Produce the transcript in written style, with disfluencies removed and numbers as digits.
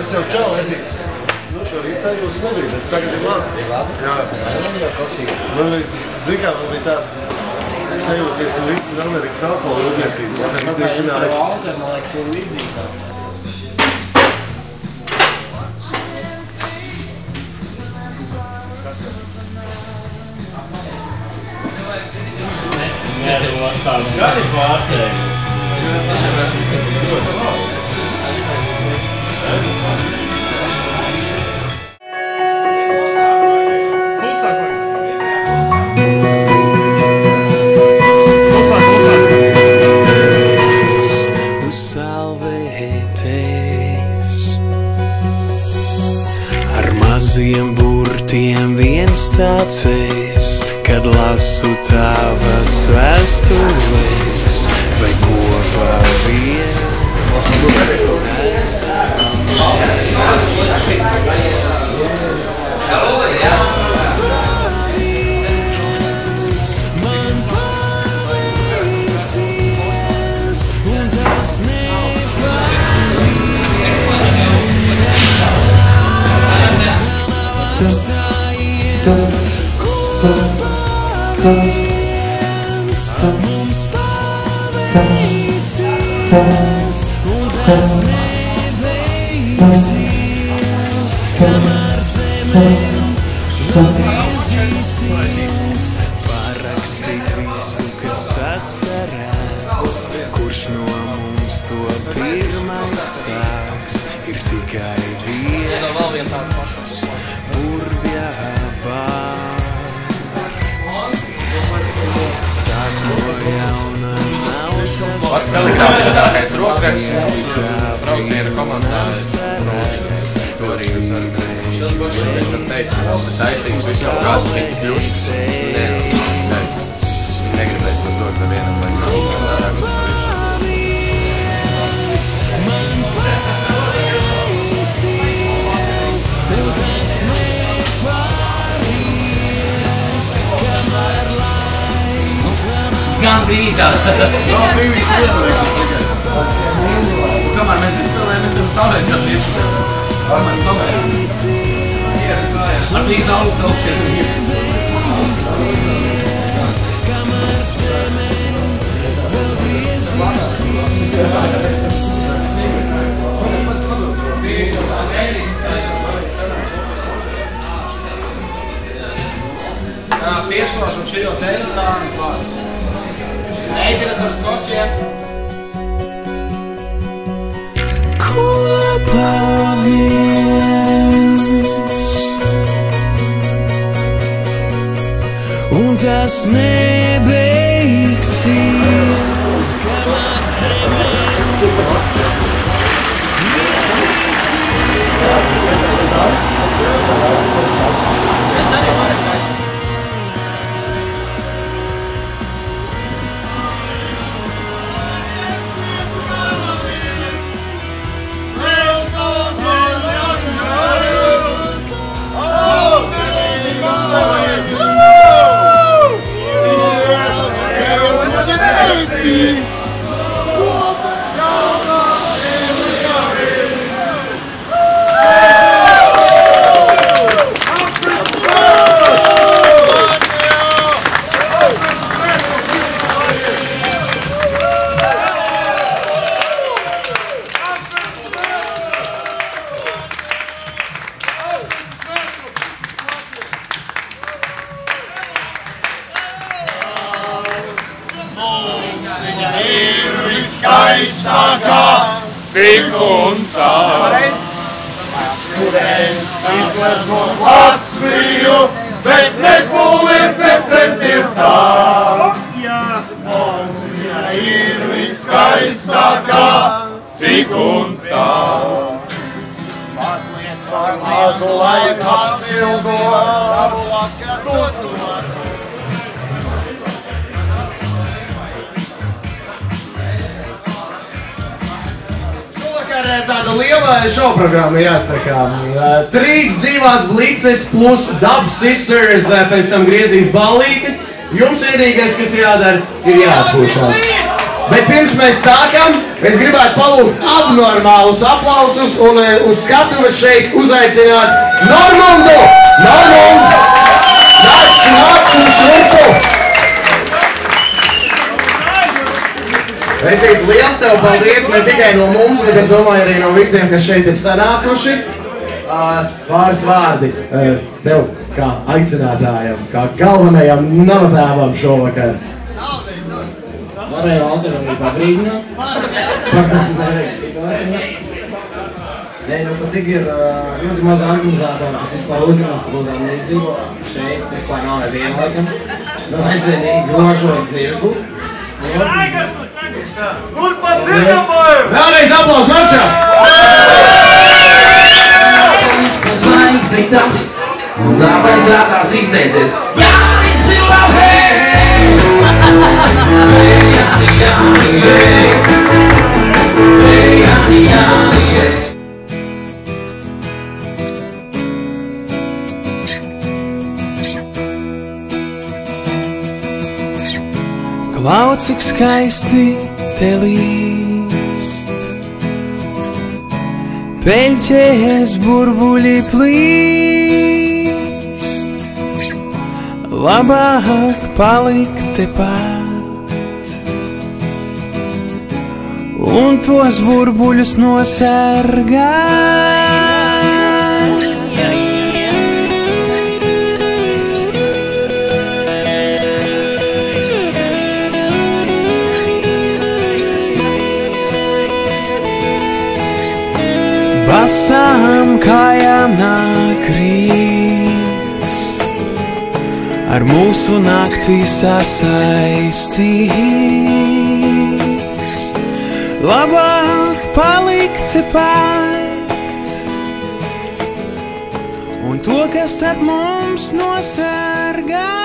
Es jau čau, Edzīti. Šorīt sajūtas nebija, bet tagad ir man. Jā. Man bija, zin kā, man bija tāda sajūta, ka esmu visu Amerikas alkoholu rūpniecību. Man liekas, ir līdzīgi tās. Jā, tev tās gadi pārsteigumi. Ar maziem burtiem viens sācies, kad lasu tavas vēstules, vai kopā vien. Man palīdzies, un tas mums palīdzies, un tas nebeigsies, kamēr zemē griezīsies. Parakstīt visu, kas atcerēts, kurš no mums to pirmais sāks, ir tikai viens burvjā Pats telegrāfiskākais rokraksts mūsu brauciena komandā Rodžers. Tas esam teicis, ka taisīgs viss kaut kāds tika kļušas un skaits. Negribēs mums dot nevienam, lai rakstu savišas. man palīdzies, tev tāds nepāries, kamēr laiks Gan drīzāk. Nav brīvīs vienlaikus tikai. Kamēr mēs nespēlējam, mēs jau stāvējam gan viešpēc. Kamēr tomēr. Ar tī zaules vēl ir. kamēr zemē vēl griezīsies. Piesprošam šī jau teļas sāni klāt. Meitenes ar skočiem. Kopā viens, un tas nebeigsies, kamēr zemē Skaistākā tik un tā. Izlēko Latviju, bet nepūlies necenties tā. Viņa ir viskaistākā tik un tā. Mazliet par mazu laiku atsildo savu lakarotu. tāda liela šovprogramma, jāsaka. 3 dzīvās blices plus Dub Sisters pēc tam griezīs ballīti. Jums vienīgais, kas jādara, ir jāatpūšās. Bet pirms mēs sākam, es gribētu palūgt abnormālus aplausus un uz skatuves šeit uzaicināt Normundu! Normund! Nāc un šurpu! Veicīt, liels tev paldies ne tikai no mums, bet es domāju arī no visiem, kas šeit ir sanākuši. Pāris vārdi tev kā aicinātājam, kā galvenajam navatēvam šovakar. Varēja Valteru arī pabrīdināt. Par kas neveiks situācijā. Nē, nu pat cik ir ļoti maz organizātori, kas vispār uzzinās, ka būtām nedzīvo. Šeit vispār nav neviena laikam. Vajadzēja grožot zirgu. Turpat zirgabojam! Vēlreiz aplaus Marčam! Viņš pazvainīgs riktams un tāpēc zātās izteicies Jānis ir labhē! Jāni, Jāni, Jāni, Jāni, Klau, cik skaisti te līst, peļķēs burbuļi plīst, labāk palikt tepat un tos burbuļus nosargāt. Basām kājām nāk rīts, ar mūsu naktī sasaistīts. Labāk palikt tepat un to, kas starp mums nosargā.